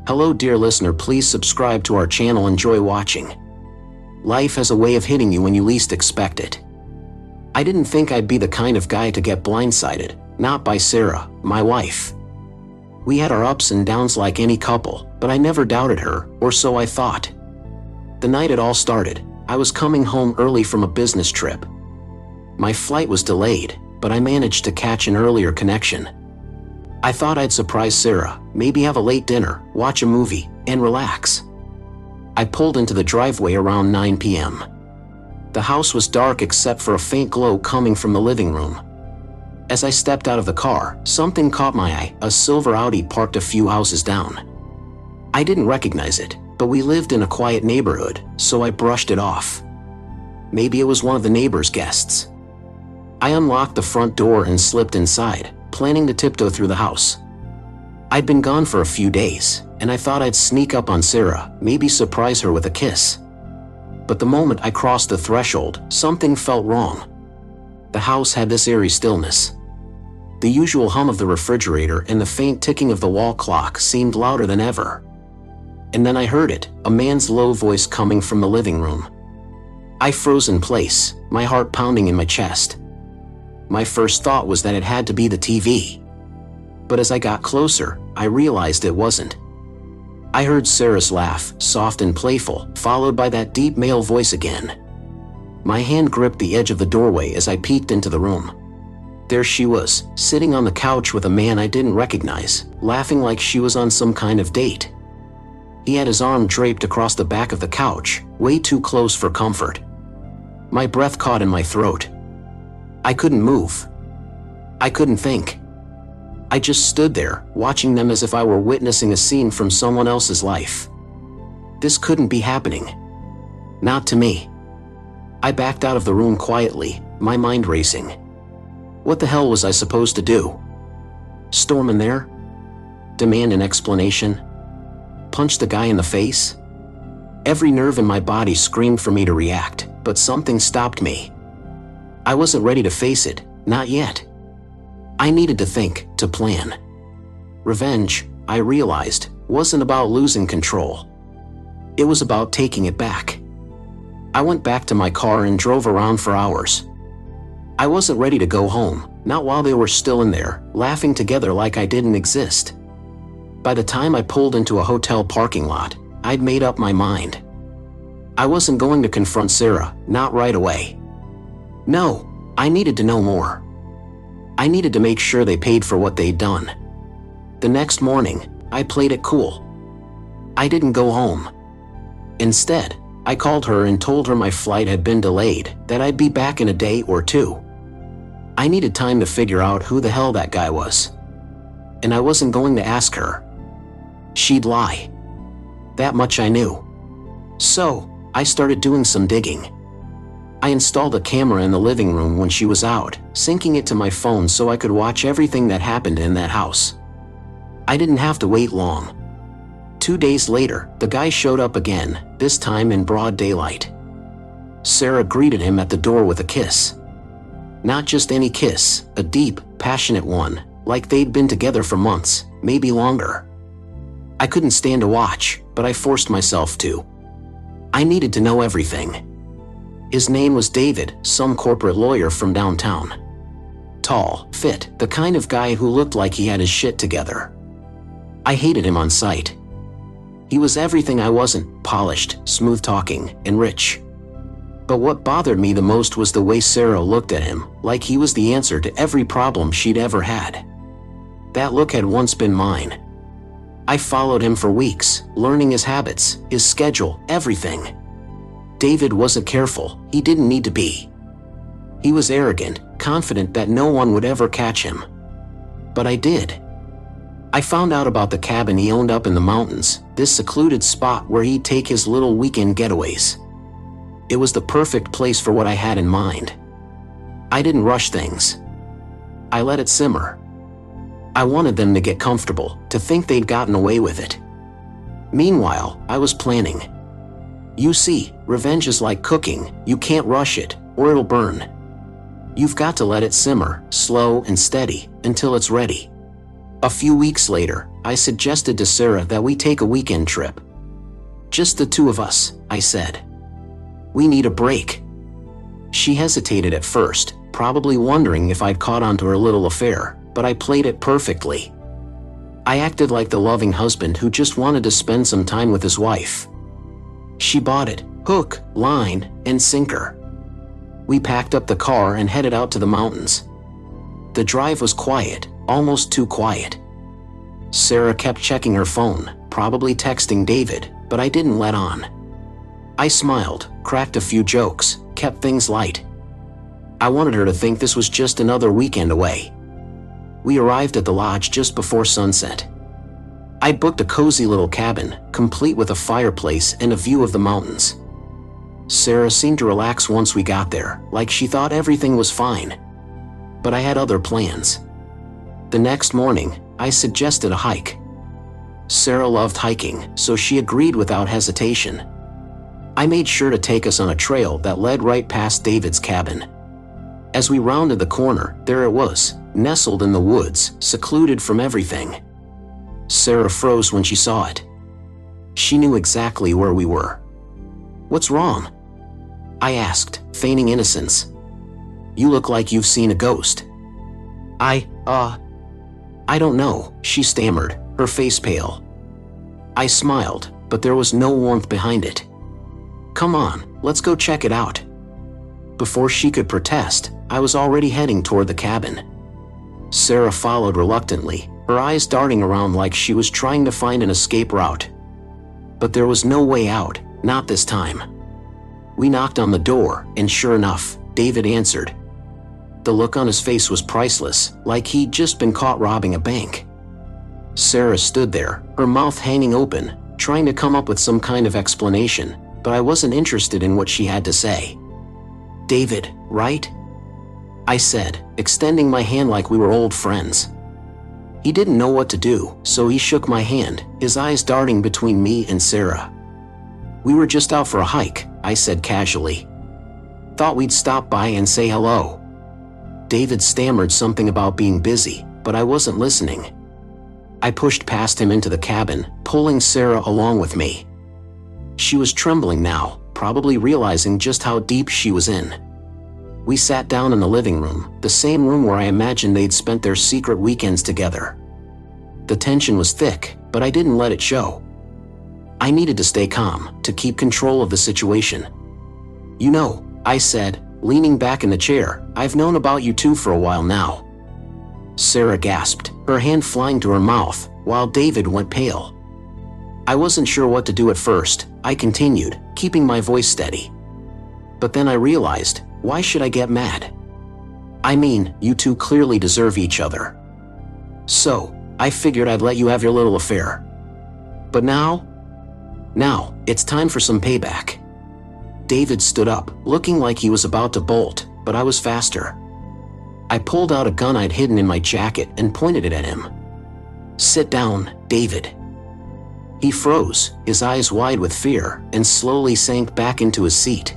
Hello dear listener, please subscribe to our channel. Enjoy watching. Life has a way of hitting you when you least expect it. I didn't think I'd be the kind of guy to get blindsided, not by Sarah, my wife. We had our ups and downs like any couple, but I never doubted her, or so I thought. The night it all started, I was coming home early from a business trip. My flight was delayed, but I managed to catch an earlier connection. I thought I'd surprise Sarah, maybe have a late dinner, watch a movie, and relax. I pulled into the driveway around 9 p.m. The house was dark except for a faint glow coming from the living room. As I stepped out of the car, something caught my eye, a silver Audi parked a few houses down. I didn't recognize it, but we lived in a quiet neighborhood, so I brushed it off. Maybe it was one of the neighbor's guests. I unlocked the front door and slipped inside, planning to tiptoe through the house. I'd been gone for a few days, and I thought I'd sneak up on Sarah, maybe surprise her with a kiss. But the moment I crossed the threshold, something felt wrong. The house had this eerie stillness. The usual hum of the refrigerator and the faint ticking of the wall clock seemed louder than ever. And then I heard it, a man's low voice coming from the living room. I froze in place, my heart pounding in my chest. My first thought was that it had to be the TV. But as I got closer, I realized it wasn't. I heard Sarah's laugh, soft and playful, followed by that deep male voice again. My hand gripped the edge of the doorway as I peeked into the room. There she was, sitting on the couch with a man I didn't recognize, laughing like she was on some kind of date. He had his arm draped across the back of the couch, way too close for comfort. My breath caught in my throat. I couldn't move. I couldn't think. I just stood there, watching them as if I were witnessing a scene from someone else's life. This couldn't be happening. Not to me. I backed out of the room quietly, my mind racing. What the hell was I supposed to do? Storm in there? Demand an explanation? Punch the guy in the face? Every nerve in my body screamed for me to react, but something stopped me. I wasn't ready to face it, not yet. I needed to think, to plan. Revenge, I realized, wasn't about losing control. It was about taking it back. I went back to my car and drove around for hours. I wasn't ready to go home, not while they were still in there, laughing together like I didn't exist. By the time I pulled into a hotel parking lot, I'd made up my mind. I wasn't going to confront Sarah, not right away. No, I needed to know more. I needed to make sure they paid for what they'd done. The next morning, I played it cool. I didn't go home. Instead, I called her and told her my flight had been delayed, that I'd be back in a day or two. I needed time to figure out who the hell that guy was. And I wasn't going to ask her. She'd lie. That much I knew. So, I started doing some digging. I installed a camera in the living room when she was out, syncing it to my phone so I could watch everything that happened in that house. I didn't have to wait long. 2 days later, the guy showed up again, this time in broad daylight. Sarah greeted him at the door with a kiss. Not just any kiss, a deep, passionate one, like they'd been together for months, maybe longer. I couldn't stand to watch, but I forced myself to. I needed to know everything. His name was David, some corporate lawyer from downtown. Tall, fit, the kind of guy who looked like he had his shit together. I hated him on sight. He was everything I wasn't: polished, smooth-talking, and rich. But what bothered me the most was the way Sarah looked at him, like he was the answer to every problem she'd ever had. That look had once been mine. I followed him for weeks, learning his habits, his schedule, everything. David wasn't careful, he didn't need to be. He was arrogant, confident that no one would ever catch him. But I did. I found out about the cabin he owned up in the mountains, this secluded spot where he'd take his little weekend getaways. It was the perfect place for what I had in mind. I didn't rush things. I let it simmer. I wanted them to get comfortable, to think they'd gotten away with it. Meanwhile, I was planning. You see, revenge is like cooking, you can't rush it, or it'll burn. You've got to let it simmer, slow and steady, until it's ready. A few weeks later, I suggested to Sarah that we take a weekend trip. Just the two of us, I said. We need a break. She hesitated at first, probably wondering if I'd caught on to her little affair, but I played it perfectly. I acted like the loving husband who just wanted to spend some time with his wife. She bought it, hook, line, and sinker. We packed up the car and headed out to the mountains. The drive was quiet, almost too quiet. Sarah kept checking her phone, probably texting David, but I didn't let on. I smiled, cracked a few jokes, kept things light. I wanted her to think this was just another weekend away. We arrived at the lodge just before sunset. I'd booked a cozy little cabin, complete with a fireplace and a view of the mountains. Sarah seemed to relax once we got there, like she thought everything was fine. But I had other plans. The next morning, I suggested a hike. Sarah loved hiking, so she agreed without hesitation. I made sure to take us on a trail that led right past David's cabin. As we rounded the corner, there it was, nestled in the woods, secluded from everything. Sarah froze when she saw it. She knew exactly where we were. "What's wrong?" I asked, feigning innocence. "You look like you've seen a ghost." I don't know," she stammered, her face pale. I smiled, but there was no warmth behind it. "Come on, let's go check it out." Before she could protest, I was already heading toward the cabin. Sarah followed reluctantly, her eyes darting around like she was trying to find an escape route. But there was no way out, not this time. We knocked on the door, and sure enough, David answered. The look on his face was priceless, like he'd just been caught robbing a bank. Sarah stood there, her mouth hanging open, trying to come up with some kind of explanation, but I wasn't interested in what she had to say. "David, right?" I said, extending my hand like we were old friends. He didn't know what to do, so he shook my hand, his eyes darting between me and Sarah. "We were just out for a hike," I said casually. "Thought we'd stop by and say hello." David stammered something about being busy, but I wasn't listening. I pushed past him into the cabin, pulling Sarah along with me. She was trembling now, probably realizing just how deep she was in. We sat down in the living room, the same room where I imagined they'd spent their secret weekends together. The tension was thick, but I didn't let it show. I needed to stay calm, to keep control of the situation. "You know," I said, leaning back in the chair, "I've known about you two for a while now." Sarah gasped, her hand flying to her mouth, while David went pale. I wasn't sure what to do at first. I continued, keeping my voice steady. But then I realized, why should I get mad? I mean, you two clearly deserve each other. So, I figured I'd let you have your little affair. But now, it's time for some payback. David stood up, looking like he was about to bolt, but I was faster. I pulled out a gun I'd hidden in my jacket and pointed it at him. "Sit down, David." He froze, his eyes wide with fear, and slowly sank back into his seat.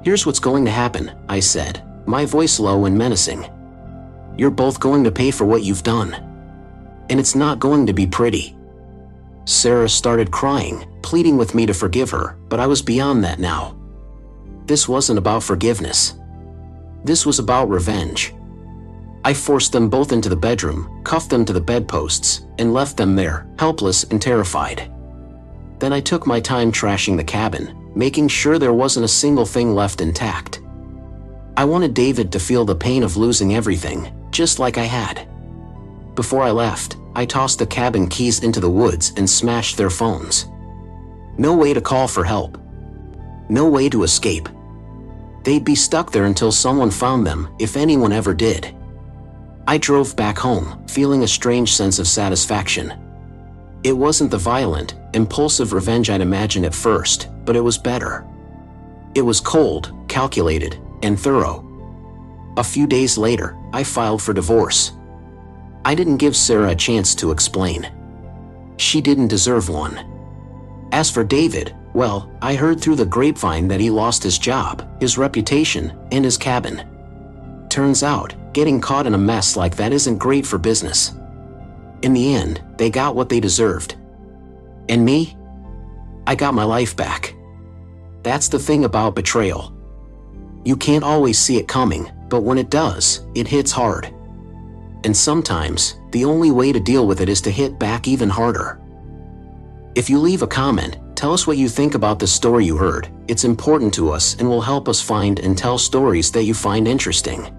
"Here's what's going to happen," I said, my voice low and menacing. "You're both going to pay for what you've done. And it's not going to be pretty." Sarah started crying, pleading with me to forgive her, but I was beyond that now. This wasn't about forgiveness. This was about revenge. I forced them both into the bedroom, cuffed them to the bedposts, and left them there, helpless and terrified. Then I took my time trashing the cabin, making sure there wasn't a single thing left intact. I wanted David to feel the pain of losing everything, just like I had. Before I left, I tossed the cabin keys into the woods and smashed their phones. No way to call for help. No way to escape. They'd be stuck there until someone found them, if anyone ever did. I drove back home, feeling a strange sense of satisfaction. It wasn't the violent, impulsive revenge I'd imagined at first, but it was better. It was cold, calculated, and thorough. A few days later, I filed for divorce. I didn't give Sarah a chance to explain. She didn't deserve one. As for David, well, I heard through the grapevine that he lost his job, his reputation, and his cabin. Turns out, getting caught in a mess like that isn't great for business. In the end, they got what they deserved. And me? I got my life back. That's the thing about betrayal. You can't always see it coming, but when it does, it hits hard. And sometimes, the only way to deal with it is to hit back even harder. If you leave a comment, tell us what you think about the story you heard. It's important to us and will help us find and tell stories that you find interesting.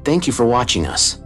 Thank you for watching us.